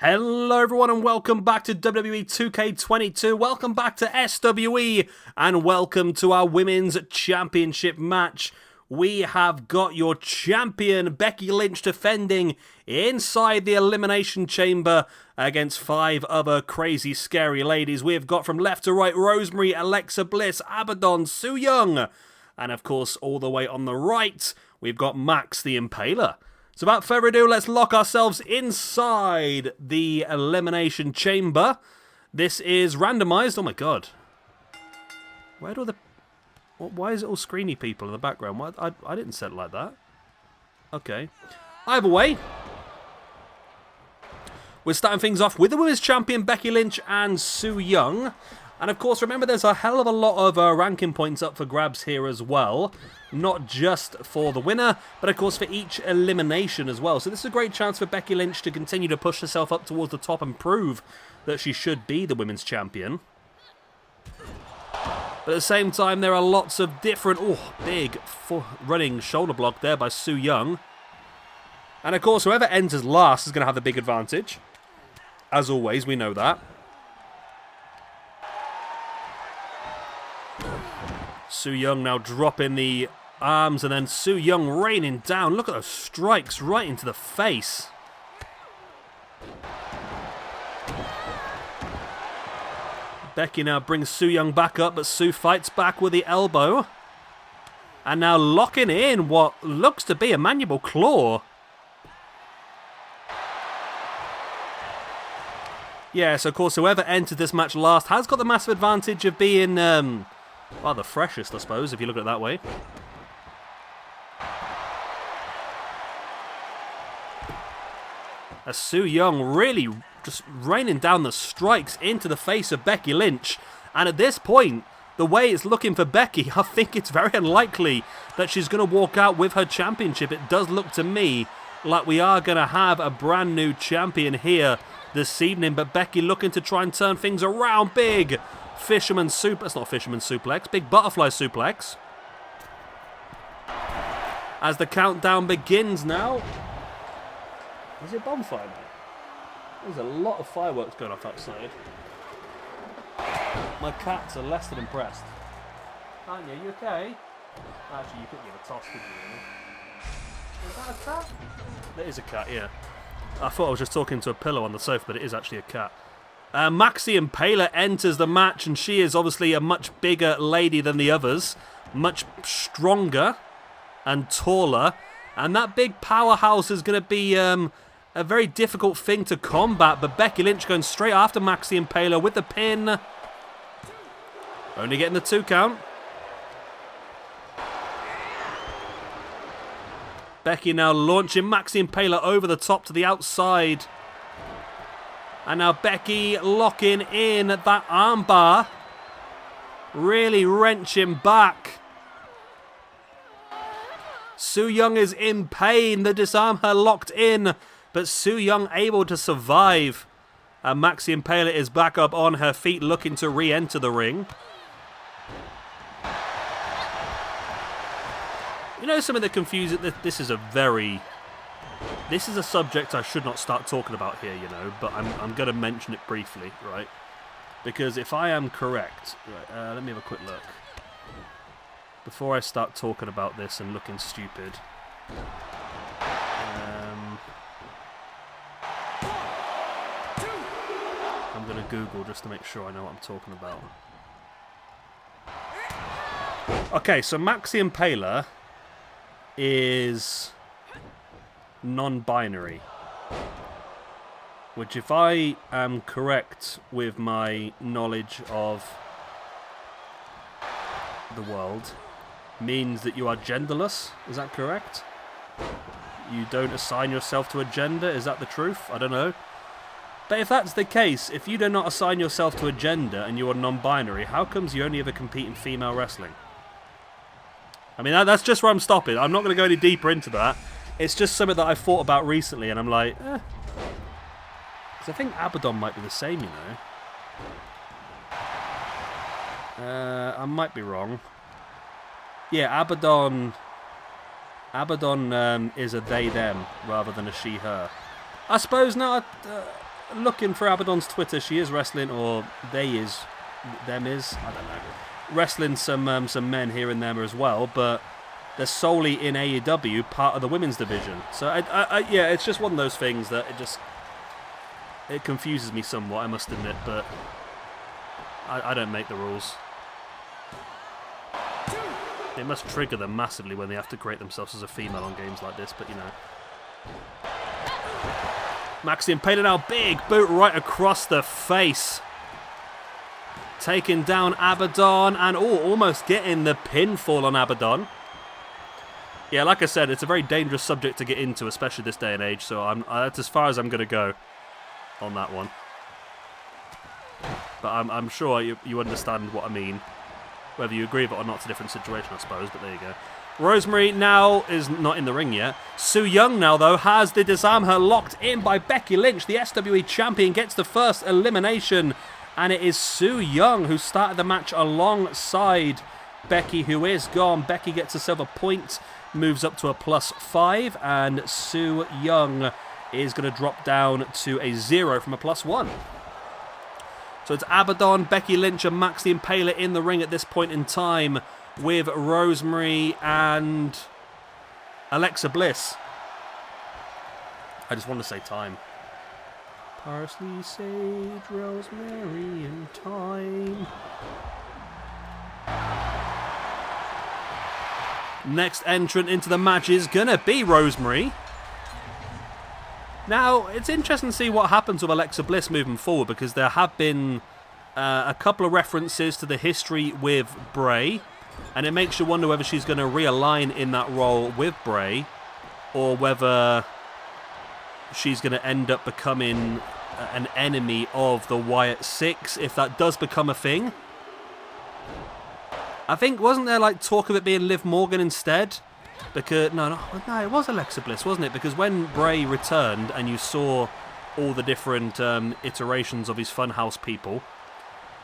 Hello everyone and welcome back to WWE 2K22, welcome back to SWE, and welcome to our Women's Championship match. We have got your champion, Becky Lynch, defending inside the Elimination Chamber against 5 other crazy, scary ladies. We have got from left to right, Rosemary, Alexa Bliss, Abadon, Su Yung, and of course, all the way on the right, we've got Max the Impaler. So without further ado, let's lock ourselves inside the Elimination Chamber. This is randomized. Oh my god. Where do all the... Why is it all screeny people in the background? I didn't set it like that. Okay. Either way, we're starting things off with the Women's Champion, Becky Lynch and Su Yung. And of course, remember there's a hell of a lot of ranking points up for grabs here as well. Not just for the winner, but of course for each elimination as well. So this is a great chance for Becky Lynch to continue to push herself up towards the top and prove that she should be the Women's Champion. But at the same time, there are lots of different... Oh, big running shoulder block there by Su Yung. And of course, whoever enters last is going to have the big advantage. As always, we know that. Su Yung now dropping the arms, and then Su Yung raining down. Look at those strikes right into the face. Becky now brings Su Yung back up, but Su fights back with the elbow. And now locking in what looks to be a mandible claw. Yes, of course, whoever entered this match last has got the massive advantage of being... well, the freshest, I suppose, if you look at it that way. As Su Yung really just raining down the strikes into the face of Becky Lynch. And at this point, the way it's looking for Becky, I think it's very unlikely that she's going to walk out with her championship. It does look to me like we are going to have a brand new champion here this evening. But Becky looking to try and turn things around big. Fisherman super... It's not fisherman suplex. Big butterfly suplex. As the countdown begins now. Is it bonfire, mate? There's a lot of fireworks going off outside. My cats are less than impressed. Aren't you? You okay? Actually, you couldn't give a toss, could you? Is that a cat? It is a cat, yeah. I thought I was just talking to a pillow on the sofa, but it is actually a cat. Max the Impaler enters the match, and she is obviously a much bigger lady than the others. Much stronger and taller. And that big powerhouse is going to be a very difficult thing to combat. But Becky Lynch going straight after Max the Impaler with the pin. Only getting the 2 count. Becky now launching Max the Impaler over the top to the outside. And now Becky locking in that armbar. Really wrenching back. Su Yung is in pain. The disarm her locked in. But Su Yung able to survive. And Max the Impaler is back up on her feet looking to re-enter the ring. You know something that confuses... This is a subject I should not start talking about here, you know, but I'm going to mention it briefly, right? Because if I am correct... Right, let me have a quick look. Before I start talking about this and looking stupid... I'm going to Google just to make sure I know what I'm talking about. Okay, so Max the Impaler is non-binary, which, if I am correct with my knowledge of the world, means that you are genderless. Is that correct? You don't assign yourself to a gender. Is that the truth? I don't know. But if that's the case, if you do not assign yourself to a gender and you are non-binary, how comes you only ever compete in female wrestling? I mean, that's just where I'm stopping. I'm not going to go any deeper into that. It's just something that I've thought about recently, and I'm like, Because I think Abadon might be the same, you know. I might be wrong. Yeah, Abadon is a they-them rather than a she-her. I suppose, no, looking for Abadon's Twitter, she is wrestling, or them is, I don't know, wrestling some men here and there as well, but they're solely in AEW, part of the women's division. So yeah, it's just one of those things that it confuses me somewhat, I must admit, but I don't make the rules. It must trigger them massively when they have to create themselves as a female on games like this, but you know. Maxi Impaler now, big boot right across the face. Taking down Abadon, and almost getting the pinfall on Abadon. Yeah, like I said, it's a very dangerous subject to get into, especially this day and age, so that's as far as I'm going to go on that one. But I'm sure you understand what I mean. Whether you agree with it or not, it's a different situation, I suppose, but there you go. Rosemary now is not in the ring yet. Su Yung now, though, has the disarm her locked in by Becky Lynch. The SWE champion gets the first elimination, and it is Su Yung who started the match alongside Becky, who is gone. Becky gets herself a point, moves up to a +5, and Su Yung is going to drop down to a 0 from a +1. So it's Abadon, Becky Lynch, and Maxi Impaler in the ring at this point in time, with Rosemary and Alexa Bliss. I just want to say time. Parsley, sage, rosemary, and thyme. Next entrant into the match is gonna be Rosemary. Now, it's interesting to see what happens with Alexa Bliss moving forward, because there have been a couple of references to the history with Bray, and it makes you wonder whether she's going to realign in that role with Bray, or whether she's going to end up becoming an enemy of the Wyatt Six, if that does become a thing. I think, wasn't there like talk of it being Liv Morgan instead? Because no, it was Alexa Bliss, wasn't it? Because when Bray returned and you saw all the different iterations of his Funhouse people,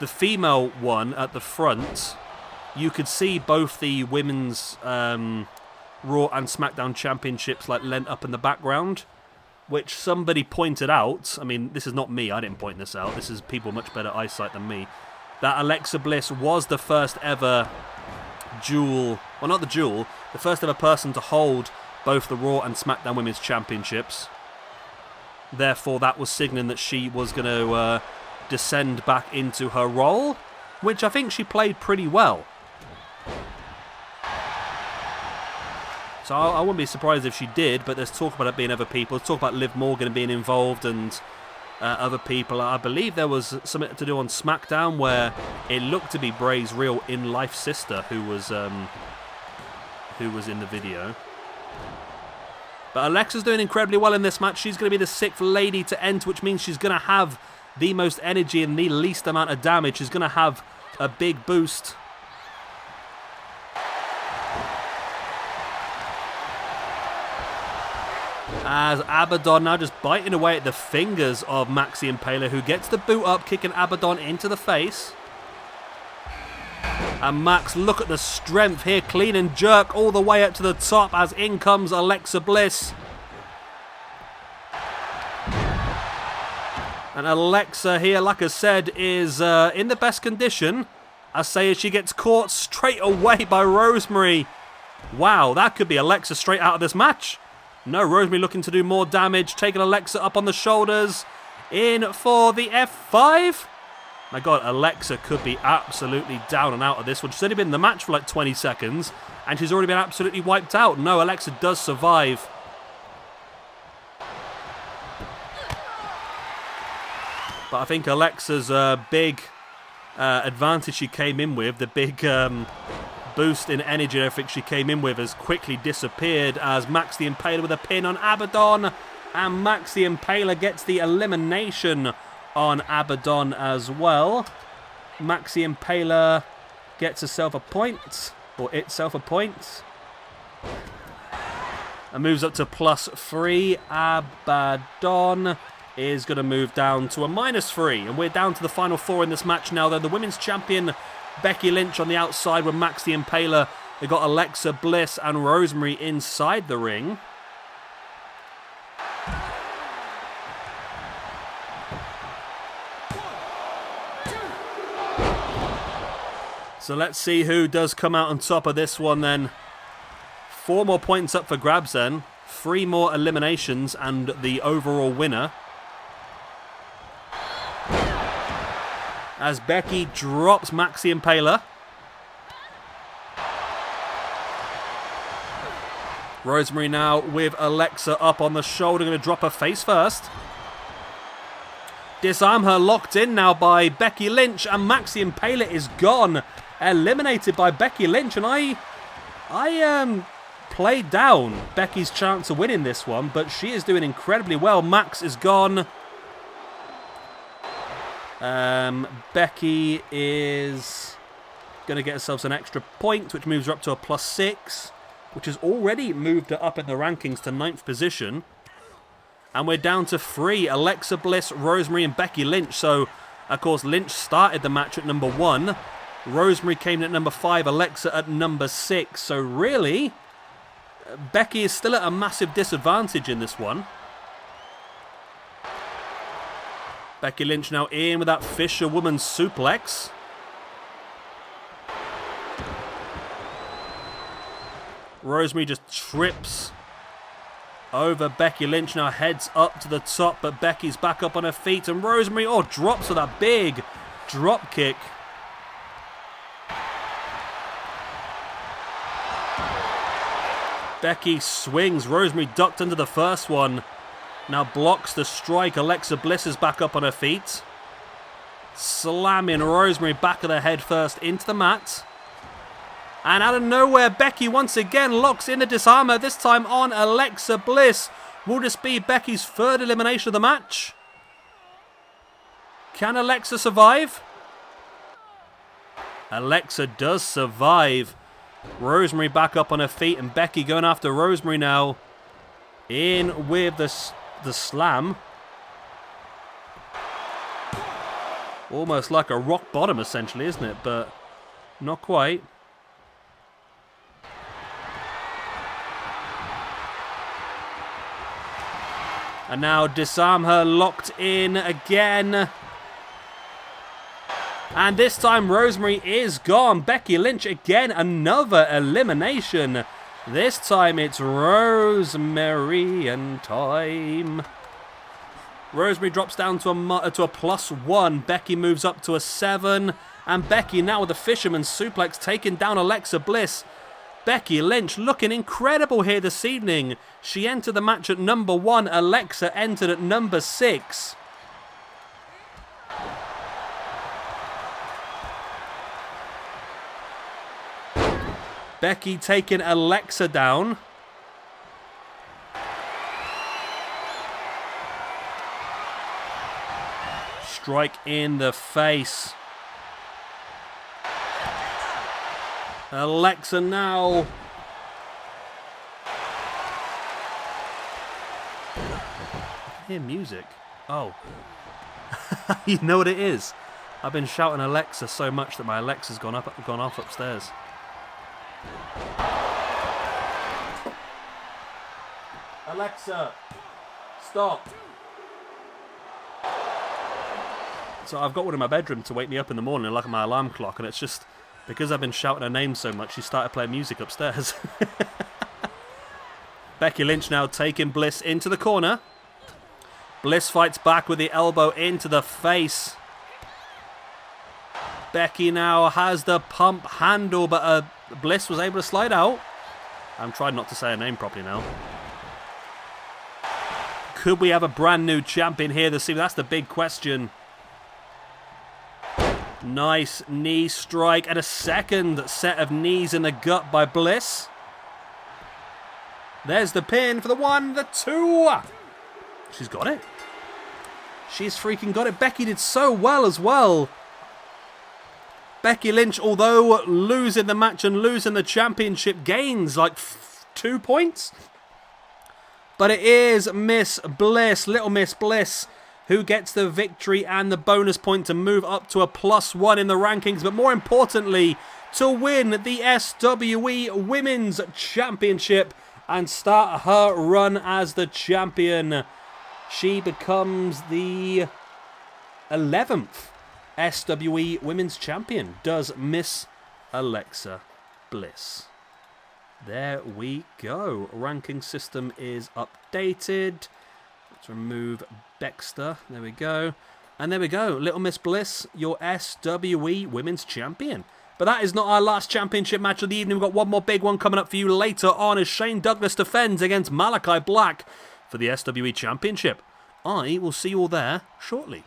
the female one at the front, you could see both the women's Raw and SmackDown championships like lent up in the background, which somebody pointed out. I mean, this is not me, I didn't point this out. This is people much better eyesight than me. That Alexa Bliss was the first ever the first ever person to hold both the Raw and SmackDown Women's Championships. Therefore, that was signaling that she was going to descend back into her role, which I think she played pretty well. So I wouldn't be surprised if she did, but there's talk about it being other people. There's talk about Liv Morgan being involved and other people. I believe there was something to do on SmackDown where it looked to be Bray's real in-life sister who was in the video. But Alexa's doing incredibly well in this match. She's going to be the 6th lady to enter, which means she's going to have the most energy and the least amount of damage. She's going to have a big boost. As Abadon now just biting away at the fingers of Maxi Impaler, who gets the boot up, kicking Abadon into the face. And Max, look at the strength here, clean and jerk all the way up to the top as in comes Alexa Bliss. And Alexa here, like I said, is in the best condition. I say as she gets caught straight away by Rosemary. Wow, that could be Alexa straight out of this match. No, Rosemary looking to do more damage, taking Alexa up on the shoulders, in for the F5. My God, Alexa could be absolutely down and out of this one. She's only been in the match for like 20 seconds, and she's already been absolutely wiped out. No, Alexa does survive. But I think Alexa's big advantage she came in with, the big boost in energy and everything she came in with, has quickly disappeared as Maxi Impaler with a pin on Abadon, and Maxi Impaler gets the elimination on Abadon as well. Maxi Impaler gets herself a point, or itself a point, and moves up to +3. Abadon is going to move down to a -3, and we're down to the final 4 in this match now. Though the women's champion Becky Lynch on the outside with Maxi Impaler. They've got Alexa Bliss and Rosemary inside the ring. So let's see who does come out on top of this one then. 4 more points up for grabs then. 3 more eliminations and the overall winner. As Becky drops Maxi Impaler. Rosemary now with Alexa up on the shoulder. Going to drop her face first. Disarm her, locked in now by Becky Lynch. And Maxi Impaler is gone. Eliminated by Becky Lynch. And I played down Becky's chance of winning this one. But she is doing incredibly well. Max is gone. Becky is going to get herself an extra point, which moves her up to a +6, which has already moved her up in the rankings to 9th position. And we're down to 3, Alexa Bliss, Rosemary and Becky Lynch. So, of course, Lynch started the match at number 1. Rosemary came in at number 5, Alexa at number 6. So really, Becky is still at a massive disadvantage in this one. Becky Lynch now in with that fisherwoman suplex. Rosemary just trips over Becky Lynch, now heads up to the top, but Becky's back up on her feet, and Rosemary, drops with that big drop kick. Becky swings, Rosemary ducked under the first one. Now blocks the strike. Alexa Bliss is back up on her feet. Slamming Rosemary back of the head first into the mat. And out of nowhere, Becky once again locks in the disarmer, this time on Alexa Bliss. Will this be Becky's 3rd elimination of the match? Can Alexa survive? Alexa does survive. Rosemary back up on her feet, and Becky going after Rosemary now. In with the slam. Almost like a rock bottom, essentially, isn't it? But not quite. And now disarm her, locked in again. And this time Rosemary is gone. Becky Lynch again, another elimination. This time it's Rosemary and time. Rosemary drops down to a +1. Becky moves up to a 7. And Becky now with the fisherman suplex taking down Alexa Bliss. Becky Lynch looking incredible here this evening. She entered the match at number 1. Alexa entered at number 6. Becky taking Alexa down. Strike in the face. Alexa now. I hear music. Oh. You know what it is? I've been shouting Alexa so much that my Alexa's gone off upstairs. Alexa, stop. So I've got one in my bedroom to wake me up in the morning, like my alarm clock, and it's just because I've been shouting her name so much, she started playing music upstairs. Becky Lynch now taking Bliss into the corner. Bliss fights back with the elbow into the face. Becky now has the pump handle, but Bliss was able to slide out. I'm trying not to say her name properly now. Could we have a brand new champion here this evening? That's the big question. Nice knee strike and a second set of knees in the gut by Bliss. There's the pin for the 1, the 2. She's got it. She's freaking got it. Becky did so well as well. Becky Lynch, although losing the match and losing the championship, gains like 2 points. But it is Miss Bliss, Little Miss Bliss, who gets the victory and the bonus point to move up to a +1 in the rankings. But more importantly, to win the SWE Women's Championship and start her run as the champion. She becomes the 11th SWE Women's Champion does Miss Alexa Bliss. There we go. Ranking system is updated. Let's remove Bexter. There we go. And there we go. Little Miss Bliss, your SWE Women's Champion. But that is not our last championship match of the evening. We've got one more big one coming up for you later on as Shane Douglas defends against Malachi Black for the SWE Championship. I will see you all there shortly.